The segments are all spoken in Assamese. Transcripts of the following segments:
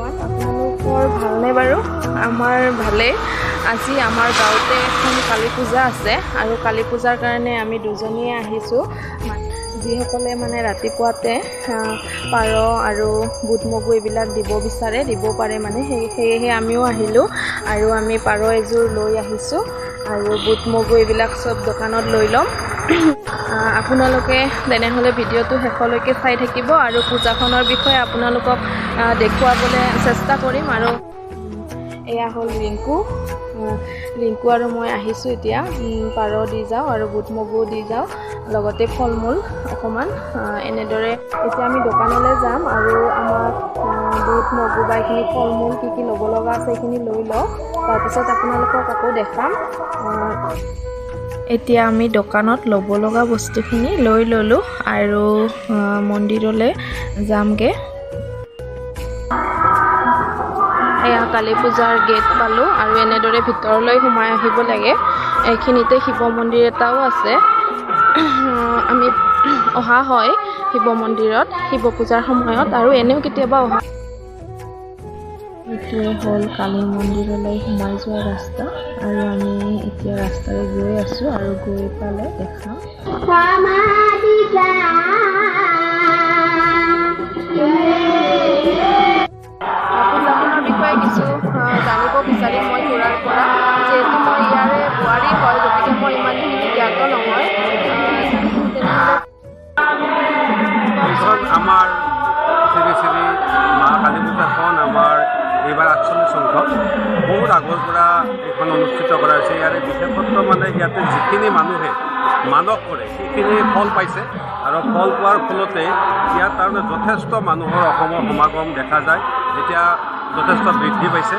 এভৰিৱান, আপোনালোকৰ ভালনে বাৰু? আমাৰ ভালে। আজি আমাৰ গাঁৱতে এখন কালী পূজা আছে আৰু কালী পূজাৰ কাৰণে আমি দুজনীয়ে আহিছোঁ। যিসকলে মানে ৰাতিপুৱাতে পাৰ আৰু বুট মগু এইবিলাক দিব বিচাৰে, দিব পাৰে মানে সেয়েহে আমিও আহিলোঁ আৰু আমি পাৰ এযোৰ লৈ আহিছোঁ আৰু বুট মগু এইবিলাক চব দোকানত লৈ ল'ম। আপোনালোকে তেনেহ'লে ভিডিঅ'টো শেষলৈকে চাই থাকিব আৰু পূজাখনৰ বিষয়ে আপোনালোকক দেখুৱাবলৈ চেষ্টা কৰিম। আৰু এয়া হ'ল ৰিংকু আৰু মই আহিছোঁ এতিয়া। পাৰ দি যাওঁ আৰু বুট মগু দি যাওঁ, লগতে ফল মূল অকণমান। এনেদৰে এতিয়া আমি দোকানলৈ যাম আৰু আমাক বুট মগু বা এইখিনি ফল মূল কি ল'ব লগা আছে সেইখিনি লৈ লওঁ, তাৰপিছত আপোনালোকক আকৌ দেখাম। এতিয়া আমি দোকানত ল'ব লগা বস্তুখিনি লৈ ল'লোঁ আৰু মন্দিৰলৈ যামগৈ। এয়া কালী পূজাৰ গেট পালোঁ আৰু এনেদৰে ভিতৰলৈ সোমাই আহিব লাগে। এইখিনিতে শিৱ মন্দিৰ এটাও আছে। আমি অহা হয় শিৱ মন্দিৰত শিৱ পূজাৰ সময়ত আৰু এনেও কেতিয়াবা অহা। এইটোৱে হ'ল কালী মন্দিৰলৈ সোমাই যোৱা ৰাস্তা আৰু আমি এতিয়া ৰাস্তাৰে গৈ আছোঁ আৰু গৈ পালে দেখাম। পূজাখনৰ বিষয়ে কিছু জানিব বিচাৰিম মই খুৰাৰ পৰা, যিহেতু মই ইয়াৰে বোৱাৰী হয়, গতিকে মই ইমানখিনি জ্ঞাত নহয়। আমাৰ শ্ৰী শ্ৰী মা কালী পূজাখন আমাৰ এইবাৰ 48 সংখ্যক। বহুত আগৰ পৰা এইখন অনুষ্ঠিত কৰা হৈছে। ইয়াৰে বিশেষত্ব মানে ইয়াতে যিখিনি মানুহে মানস কৰে সেইখিনি ফল পাইছে আৰু ফল পোৱাৰ ফলতে ইয়াত তাৰমানে যথেষ্ট মানুহৰ অসমৰ সমাগম দেখা যায়। এতিয়া যথেষ্ট বৃদ্ধি পাইছে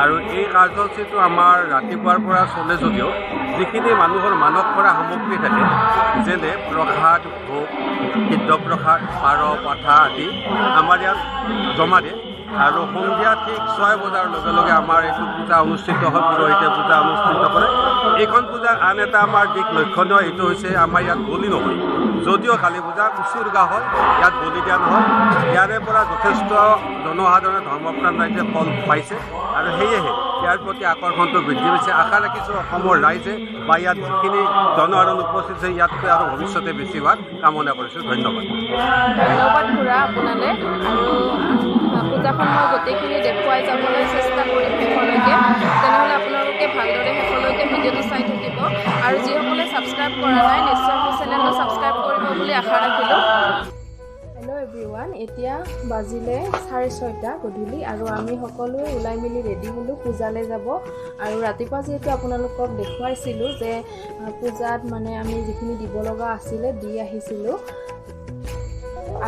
আৰু এই কাৰ্যসূচীটো আমাৰ ৰাতিপুৱাৰ পৰা চলে যদিও যিখিনি মানুহৰ মানস কৰা সামগ্ৰী থাকে, যেনে প্ৰসাদ, ভোগ, সিদ্ধ প্ৰসাদ, পাৰ, পাঠা আদি আমাৰ ইয়াত জমা দিয়ে আৰু সন্ধিয়া ঠিক 6 বজাৰ লগে লগে আমাৰ এইটো পূজা অনুষ্ঠিত হয়, পুৰোহিতে পূজা অনুষ্ঠিত কৰে। এইখন পূজাৰ আন এটা আমাৰ দিশ লক্ষণীয় এইটো হৈছে আমাৰ ইয়াত বলি নহয়। যদিও কালী পূজা উচৰ্গা হয়, ইয়াত বলি দিয়া নহয়। ইয়াৰে পৰা যথেষ্ট জনসাধাৰণে ধৰ্মপ্ৰাণ ৰাইজে ফল পাইছে আৰু সেয়েহে ইয়াৰ প্ৰতি আকৰ্ষণটো বৃদ্ধি পাইছে। আশা ৰাখিছোঁ অসমৰ ৰাইজে বা ইয়াত যিখিনি জনসাধাৰণ উপস্থিত আছে ইয়াতকৈ আৰু ভৱিষ্যতে বেছি হোৱাত কামনা কৰিছোঁ। ধন্যবাদ। ধন্যবাদ খুৰা আপোনালৈ। আৰু পূজাখন মই গোটেইখিনি দেখুৱাই যাবলৈ চেষ্টা কৰিম শেষলৈকে। তেনেহ'লে আপোনালোকে ভালদৰে শেষলৈকে ভিডিঅ'টো চাই থাকিব আৰু যিসকলে ছাবস্ক্ৰাইব কৰা নাই নিশ্চয় মোৰ চেনেলটো ছাবস্ক্ৰাইব কৰিব বুলি আশা ৰাখিলোঁ। হেল্ল' এভৰিৱান, এতিয়া বাজিলে 6:30 গধূলি আৰু আমি সকলোৱে ওলাই মেলি ৰেডি হ'লোঁ পূজালৈ যাব। আৰু ৰাতিপুৱা যিহেতু আপোনালোকক দেখুৱাইছিলোঁ যে পূজাত মানে আমি যিখিনি দিব লগা আছিলে দি আহিছিলোঁ।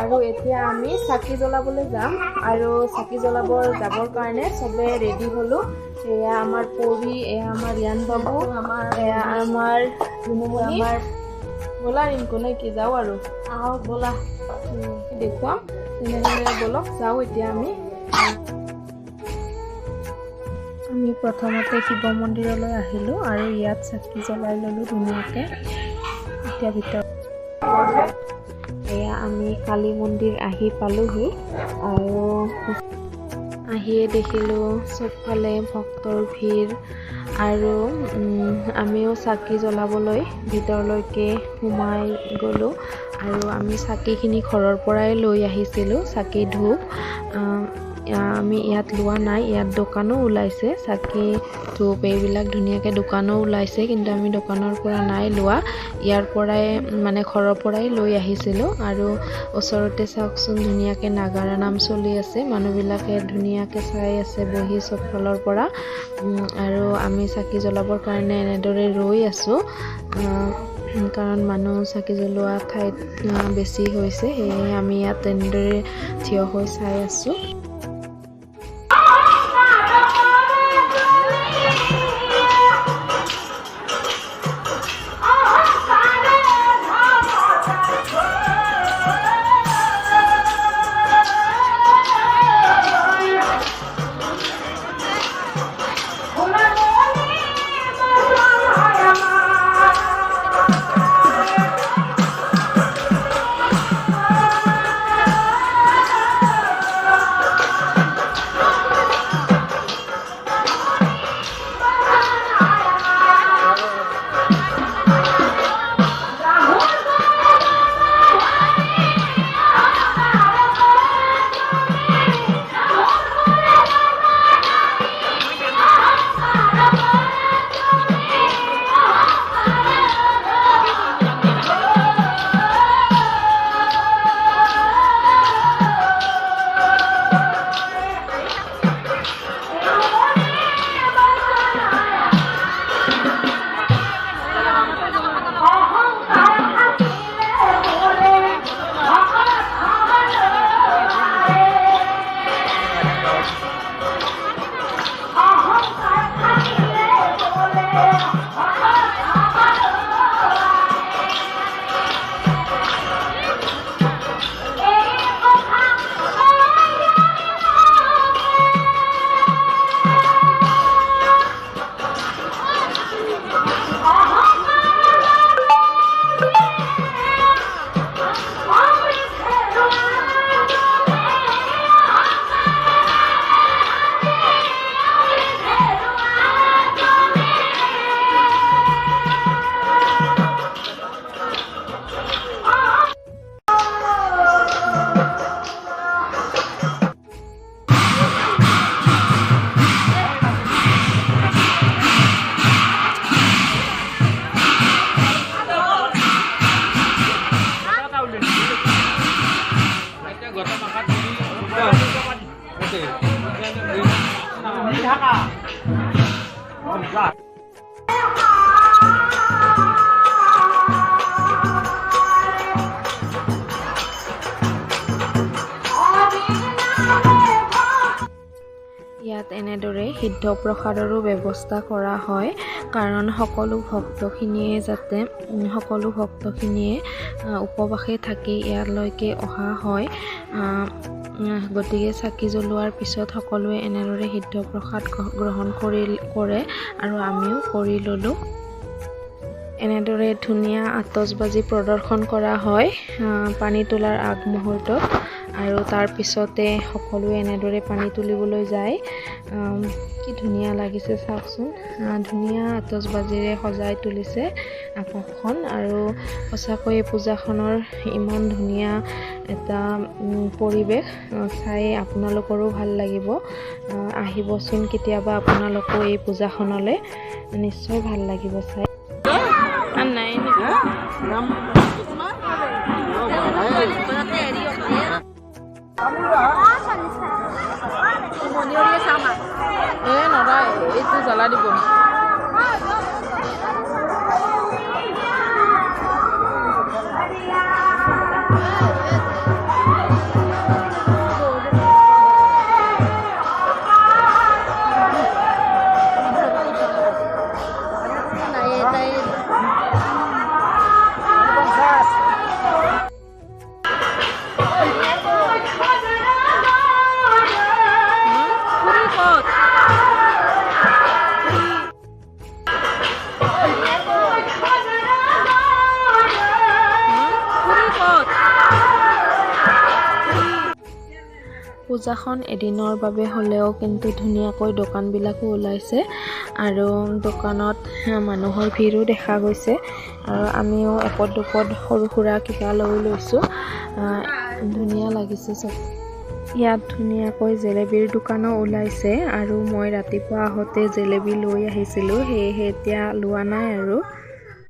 আৰু এতিয়া আমি চাকি জ্বলাবলৈ যাম আৰু চাকি জ্বলাবৰ যাবৰ কাৰণে চবে ৰেডি হ'লোঁ। এয়া আমাৰ পৰি, এয়া আমাৰ ৰিয়ান বাবু, এয়া আমাৰ জুনুমণি। ব'লা ৰিংকু নে কি যাওঁ আৰু আহক ব'লা দেখুৱাম। তেনেহ'লে ব'লক যাওঁ এতিয়া আমি প্ৰথমতে শিৱ মন্দিৰলৈ আহিলোঁ আৰু ইয়াত চাকি জ্বলাই ল'লোঁ ধুনীয়াকৈ। এতিয়া ভিতৰত এয়া আমি কালী মন্দিৰ আহি পালোহি আৰু আহিয়ে দেখিলোঁ চবফালে ভক্তৰ ভিৰ আৰু আমিও চাকি জ্বলাবলৈ ভিতৰলৈকে সোমাই গ'লোঁ আৰু আমি চাকিখিনি ঘৰৰ পৰাই লৈ আহিছিলোঁ। চাকি ধূপ আমি ইয়াত লোৱা নাই, ইয়াত দোকানো ওলাইছে চাকি ধূপ এইবিলাক ধুনীয়াকৈ দোকানো ওলাইছে, কিন্তু আমি দোকানৰ পৰা নাই লোৱা, ইয়াৰ পৰাই মানে ঘৰৰ পৰাই লৈ আহিছিলোঁ। আৰু ওচৰতে চাওকচোন ধুনীয়াকৈ নাগাৰা নাম চলি আছে, মানুহবিলাকে ধুনীয়াকৈ চাই আছে বহি চব ফালৰ পৰা। আৰু আমি চাকি জ্বলাবৰ কাৰণে এনেদৰে ৰৈ আছোঁ, কাৰণ মানুহ চাকি জ্বলোৱা ঠাইত বেছি হৈছে, সেয়েহে আমি ইয়াত এনেদৰে থিয় হৈ চাই আছোঁ। ইয়াত এনেদৰে সিদ্ধ প্ৰসাদৰো ব্যৱস্থা কৰা হয়, কাৰণ সকলো ভক্তখিনিয়ে উপবাসে থাকি ইয়ালৈকে অহা হয়। গতিকে চাকি জ্বলোৱাৰ পিছত সকলোৱে এনেদৰে সিদ্ধ প্ৰসাদ গ্ৰহণ কৰে আৰু আমিও কৰি ল'লোঁ। এনেদৰে ধুনীয়া আতচবাজি প্ৰদৰ্শন কৰা হয় পানী তোলাৰ আগমুহূৰ্তত, আৰু তাৰ পিছতে সকলোৱে এনেদৰে পানী তুলিবলৈ যায়। কি ধুনীয়া লাগিছে চাওকচোন, ধুনীয়া আতচবাজিৰে সজাই তুলিছে আকাশখন, আৰু সঁচাকৈ এই পূজাখনৰ ইমান ধুনীয়া এটা পৰিৱেশ চাই আপোনালোকৰো ভাল লাগিব। আহিবচোন কেতিয়াবা আপোনালোকো এই পূজাখনলৈ, নিশ্চয় ভাল লাগিব চাই। নৰাই এইটো জ্বলা দিব। পূজাখন এদিনৰ বাবে হ'লেও কিন্তু ধুনীয়াকৈ দোকানবিলাকো ওলাইছে, আৰু দোকানত মানুহৰ ভিৰো দেখা গৈছে, আৰু আমিও এপদ দুপদ সৰু সুৰা কিবা লৈছোঁ। ধুনীয়া লাগিছে চব। ইয়াত ধুনীয়াকৈ জেলেবীৰ দোকানো ওলাইছে, আৰু মই ৰাতিপুৱা আহোঁতে জেলেবী লৈ আহিছিলোঁ, সেয়েহে এতিয়া লোৱা নাই আৰু।